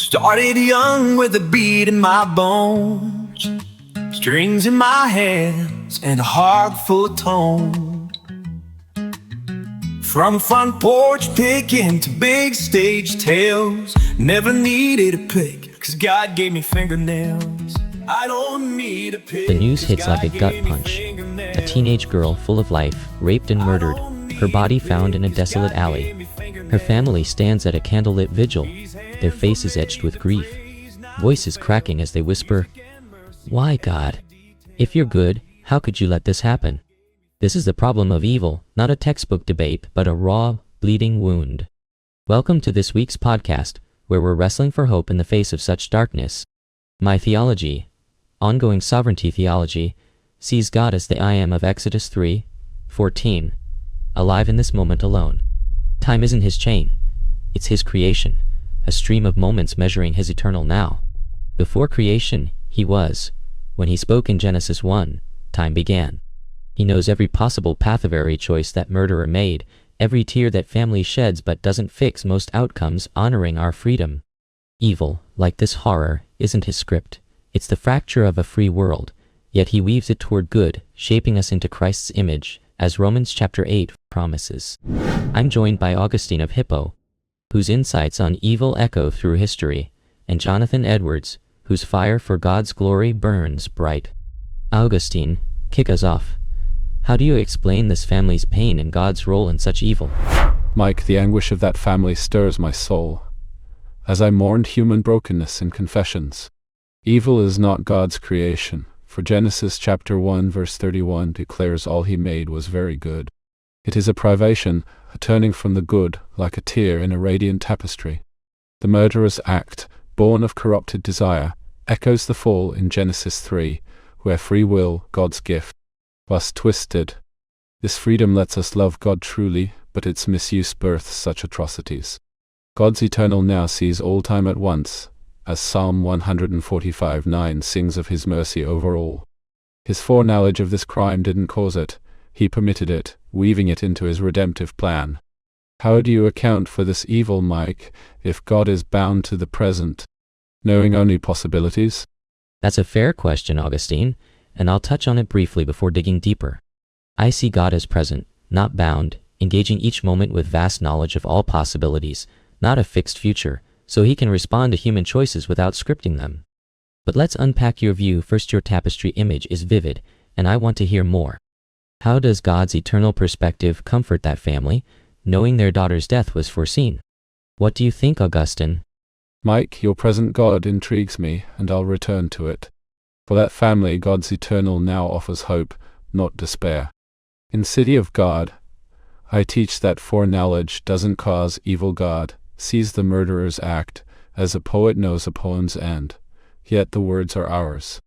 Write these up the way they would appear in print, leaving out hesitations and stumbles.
Started young with a beat in my bones, strings in my hands, and a heart full of tone. From front porch picking to big stage tales, never needed a pick, 'cause God gave me fingernails. I don't need a pick. The news hits like a gut punch. A teenage girl full of life, raped and murdered, her body found in a desolate alley. Her family stands at a candlelit vigil, their faces etched with grief, voices cracking as they whisper, "Why, God? If you're good, how could you let this happen?" This is the problem of evil, not a textbook debate, but a raw, bleeding wound. Welcome to this week's podcast, where we're wrestling for hope in the face of such darkness. My theology, Ongoing Sovereignty Theology, sees God as the I Am of Exodus 3:14, alive in this moment alone. Time isn't his chain, it's his creation, a stream of moments measuring his eternal now. Before creation, he was. When he spoke in Genesis 1, time began. He knows every possible path of every choice that murderer made, every tear that family sheds but doesn't fix most outcomes, honoring our freedom. Evil, like this horror, isn't his script. It's the fracture of a free world, yet he weaves it toward good, shaping us into Christ's image, as Romans chapter 8 promises. I'm joined by Augustine of Hippo, whose insights on evil echo through history, and Jonathan Edwards, whose fire for God's glory burns bright. Augustine, kick us off. How do you explain this family's pain and God's role in such evil? Mike, the anguish of that family stirs my soul, as I mourned human brokenness in Confessions. Evil is not God's creation, for Genesis chapter 1 verse 31 declares all he made was very good. It is a privation, a turning from the good, like a tear in a radiant tapestry. The murderer's act, born of corrupted desire, echoes the fall in Genesis 3, where free will, God's gift, was twisted. This freedom lets us love God truly, but its misuse births such atrocities. God's eternal now sees all time at once, as Psalm 145:9 sings of his mercy over all. His foreknowledge of this crime didn't cause it, he permitted it, weaving it into his redemptive plan. How do you account for this evil, Mike, if God is bound to the present, knowing only possibilities? That's a fair question, Augustine, and I'll touch on it briefly before digging deeper. I see God as present, not bound, engaging each moment with vast knowledge of all possibilities, not a fixed future, so he can respond to human choices without scripting them. But let's unpack your view first. Your tapestry image is vivid, and I want to hear more. How does God's eternal perspective comfort that family, knowing their daughter's death was foreseen? What do you think, Augustine? Mike, your present God intrigues me, and I'll return to it. For that family, God's eternal now offers hope, not despair. In City of God, I teach that foreknowledge doesn't cause evil. God sees the murderer's act, as a poet knows a poem's end, yet the words are ours.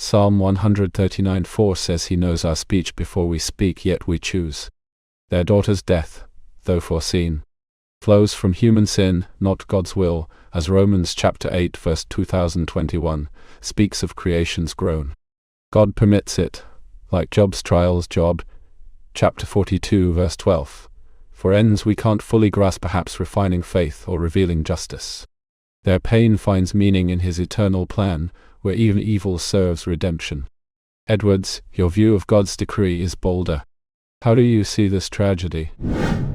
Psalm 139:4 says he knows our speech before we speak, yet we choose. Their daughter's death, though foreseen, flows from human sin, not God's will, as Romans chapter 8 verse 2021 speaks of creation's groan. God permits it, like Job's trials, Job chapter 42 verse 12. For ends we can't fully grasp, perhaps refining faith or revealing justice. Their pain finds meaning in his eternal plan, where even evil serves redemption. Edwards, your view of God's decree is bolder. How do you see this tragedy?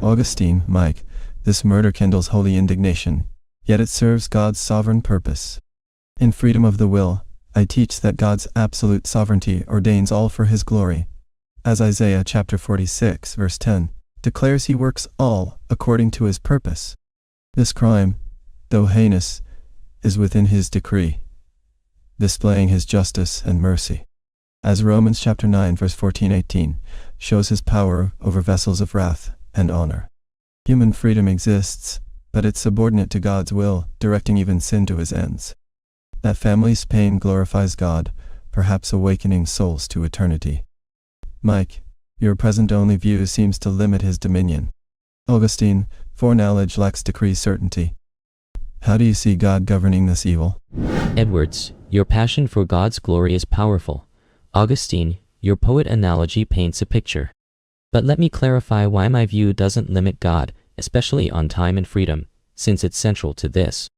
Augustine, Mike, this murder kindles holy indignation, yet it serves God's sovereign purpose. In Freedom of the Will, I teach that God's absolute sovereignty ordains all for his glory. As Isaiah chapter 46 verse 10 declares, he works all according to his purpose. This crime, though heinous, is within his decree, displaying his justice and mercy. As Romans chapter 9 verse 14-18 shows his power over vessels of wrath and honor. Human freedom exists, but it's subordinate to God's will, directing even sin to his ends. That family's pain glorifies God, perhaps awakening souls to eternity. Mike, your present-only view seems to limit his dominion. Augustine, foreknowledge lacks decree certainty. How do you see God governing this evil? Edwards, your passion for God's glory is powerful. Augustine, your poet analogy paints a picture. But let me clarify why my view doesn't limit God, especially on time and freedom, since it's central to this.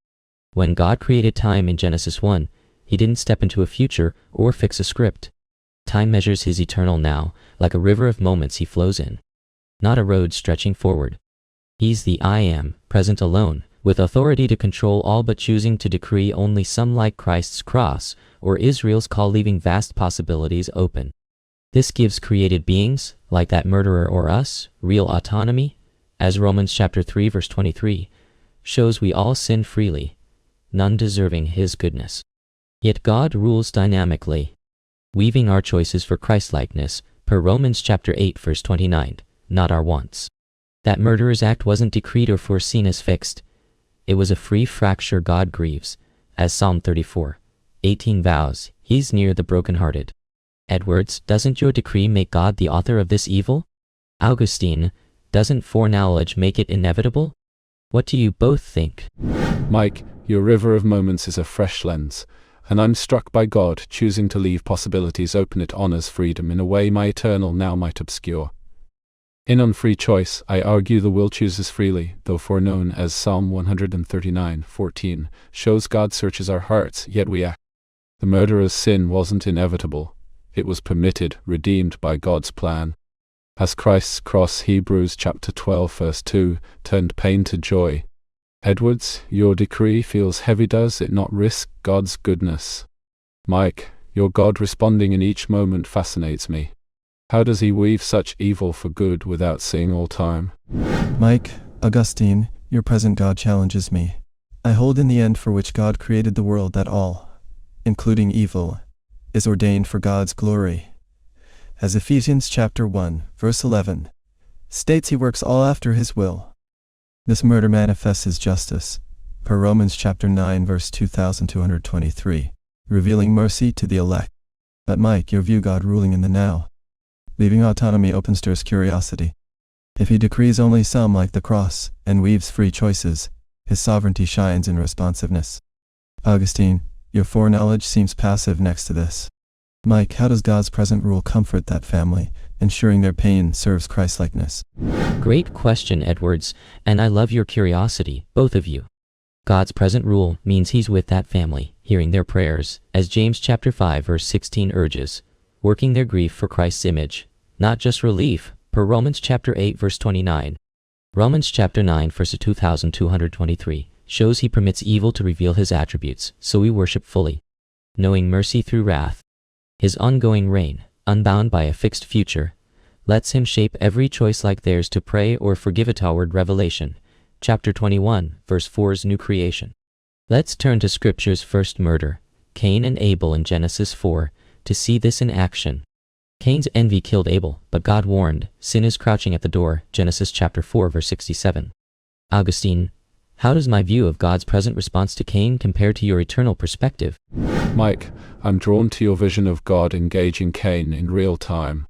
When God created time in Genesis 1, he didn't step into a future or fix a script. Time measures his eternal now, like a river of moments he flows in, not a road stretching forward. He's the I am, present alone, with authority to control all but choosing to decree only some, like Christ's cross or Israel's call, leaving vast possibilities open. This gives created beings, like that murderer or us, real autonomy, as Romans chapter 3 verse 23 shows. We all sin freely, none deserving his goodness. Yet God rules dynamically, weaving our choices for Christlikeness, per Romans chapter 8 verse 29, not our wants. That murderer's act wasn't decreed or foreseen as fixed. It was a free fracture God grieves, as Psalm 34:18 vows. He's near the brokenhearted. Edwards, doesn't your decree make God the author of this evil? Augustine, doesn't foreknowledge make it inevitable? What do you both think? Mike, your river of moments is a fresh lens, and I'm struck by God choosing to leave possibilities open. It honors freedom in a way my eternal now might obscure. In on free choice, I argue the will chooses freely, though foreknown, as Psalm 139:14 shows. God searches our hearts, yet we act. The murderer's sin wasn't inevitable. It was permitted, redeemed by God's plan. As Christ's cross, Hebrews chapter 12 verse 2, turned pain to joy. Edwards, your decree feels heavy. Does it not risk God's goodness? Mike, your God responding in each moment fascinates me. How does he weave such evil for good without seeing all time? Mike, Augustine, your present God challenges me. I hold in the end for which God created the world that all, including evil, is ordained for God's glory. As Ephesians chapter 1, verse 11, states, he works all after his will. This murder manifests his justice, per Romans chapter 9 verse 2223, revealing mercy to the elect. But Mike, your view God ruling in the now, leaving autonomy open, stirs curiosity. If he decrees only some, like the cross, and weaves free choices, his sovereignty shines in responsiveness. Augustine, your foreknowledge seems passive next to this. Mike, how does God's present rule comfort that family, ensuring their pain serves Christlikeness? Great question, Edwards, and I love your curiosity, both of you. God's present rule means he's with that family, hearing their prayers, as James chapter 5 verse 16 urges, working their grief for Christ's image, not just relief, per Romans chapter 8 verse 29. Romans chapter 9 verse 2223 shows he permits evil to reveal his attributes, so we worship fully, knowing mercy through wrath. His ongoing reign, unbound by a fixed future, lets him shape every choice like theirs to pray or forgive it. Toward Revelation chapter 21 verse 4's new creation. Let's turn to Scripture's first murder, Cain and Abel in Genesis 4, to see this in action. Cain's envy killed Abel, but God warned, sin is crouching at the door, Genesis chapter 4 verse 67. Augustine, how does my view of God's present response to Cain compare to your eternal perspective? Mike, I'm drawn to your vision of God engaging Cain in real time.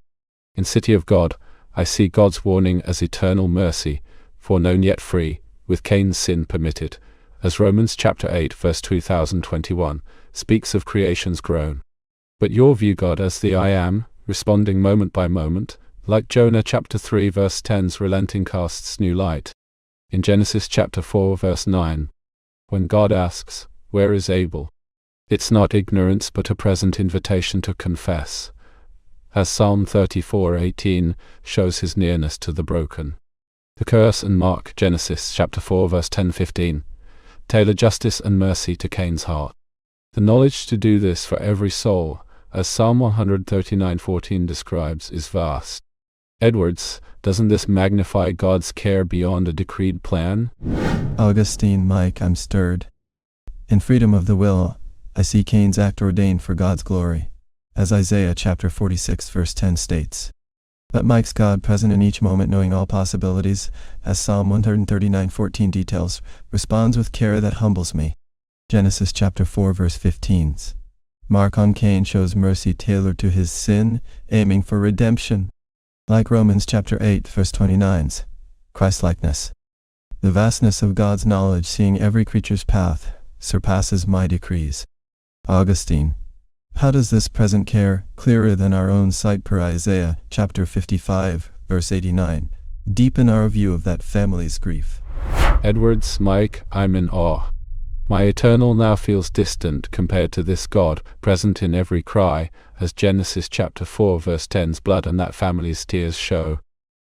In City of God, I see God's warning as eternal mercy, foreknown yet free, with Cain's sin permitted, as Romans chapter 8 verse 2021 speaks of creation's groan. But your view God as the I am, responding moment by moment, like Jonah chapter 3 verse 10's relenting casts new light. In Genesis chapter 4 verse 9, when God asks, where is Abel? It's not ignorance but a present invitation to confess, as Psalm 34:18 shows his nearness to the broken. The curse and mark, Genesis chapter 4 verse 10-15, tailor justice and mercy to Cain's heart. The knowledge to do this for every soul, as Psalm 139:14 describes, is vast. Edwards, doesn't this magnify God's care beyond a decreed plan? Augustine, Mike, I'm stirred. In freedom of the will, I see Cain's act ordained for God's glory, as Isaiah chapter 46 verse 10 states. But Mike's God present in each moment, knowing all possibilities, as Psalm 139:14 details, responds with care that humbles me. Genesis chapter 4 verse 15's mark on Cain shows mercy tailored to his sin, aiming for redemption. Like Romans chapter 8 verse 29's Christlikeness. The vastness of God's knowledge, seeing every creature's path, surpasses my decrees. Augustine, how does this present care, clearer than our own sight per Isaiah chapter 55 verse 89, deepen our view of that family's grief? Edwards, Mike, I'm in awe. My eternal now feels distant compared to this God, present in every cry, as Genesis chapter 4 verse 10's blood and that family's tears show.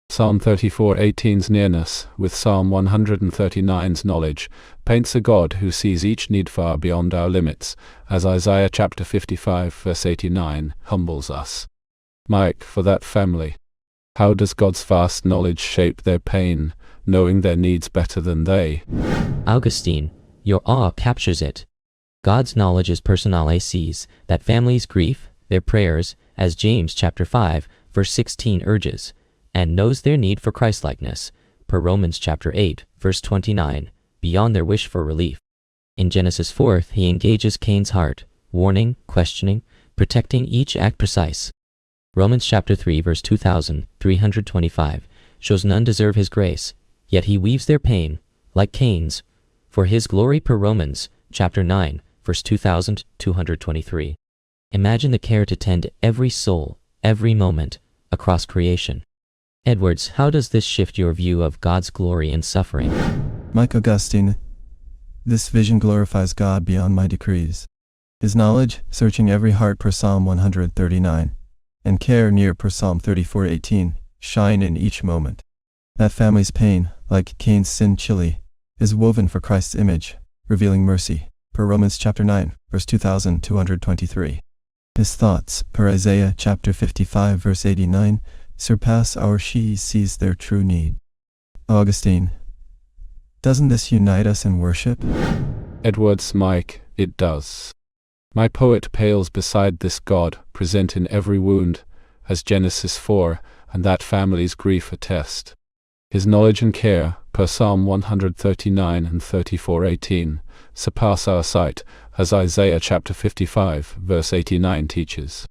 Psalm 34:18's nearness, with Psalm 139's knowledge, paints a God who sees each need far beyond our limits, as Isaiah chapter 55 verse 89 humbles us. Mike, for that family, how does God's vast knowledge shape their pain, knowing their needs better than they? Augustine, your awe captures it. God's knowledge is personale sees that family's grief, their prayers, as James chapter 5 verse 16 urges, and knows their need for Christlikeness, per Romans chapter 8 verse 29, beyond their wish for relief. In Genesis 4, he engages Cain's heart, warning, questioning, protecting each act precise. Romans chapter 3 verse 2325 shows none deserve his grace, yet he weaves their pain, like Cain's, for his glory, per Romans chapter 9 verse 2223. Imagine the care to tend every soul, every moment, across creation. Edwards, how does this shift your view of God's glory in suffering? Mike Augustine, this vision glorifies God beyond my decrees. His knowledge, searching every heart, per Psalm 139, and care near, per Psalm 34:18, shine in each moment. That family's pain, like Cain's sin chilly, is woven for Christ's image, revealing mercy, per Romans chapter 9, verse 2223. His thoughts, per Isaiah chapter 55 verse 89, surpass our she sees their true need. Augustine, doesn't this unite us in worship? Edwards, Mike, it does. My poet pales beside this God, present in every wound, as Genesis 4 and that family's grief attest. His knowledge and care, per Psalm 139 and 34:18, surpass our sight, as Isaiah chapter 55 verse 89 teaches.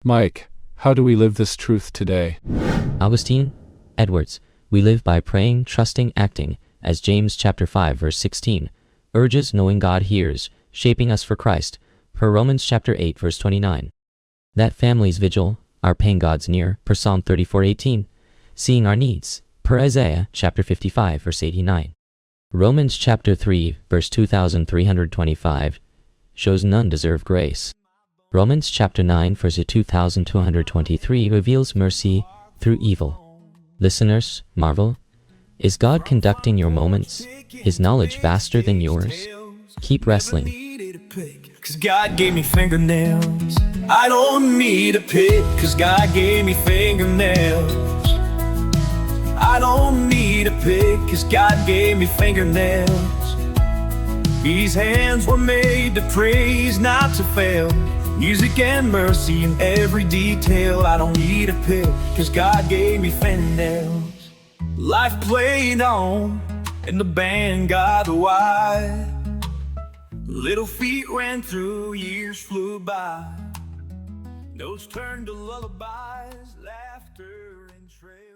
Mike, how do we live this truth today? Augustine, Edwards, we live by praying, trusting, acting, as James chapter 5 verse 16 urges, knowing God hears, shaping us for Christ, per Romans chapter 8 verse 29. That family's vigil, our pain God's near, per Psalm 34:18, seeing our needs, per Isaiah chapter 55 verse 89. Romans chapter 3 verse 2325 shows none deserve grace. Romans chapter 9 verse 2223 reveals mercy through evil. Listeners, marvel. Is God conducting your moments? Is knowledge vaster than yours? Keep wrestling. 'Cause God gave me fingernails. I don't need a pick, 'cause God gave me fingernails. I don't need a pick, 'cause God gave me fingernails. These hands were made to praise, not to fail. Music and mercy in every detail. I don't need a pick, 'cause God gave me fingernails. Life played on, and the band got wide. Little feet ran through, years flew by. Notes turned to lullabies, laughter and trails.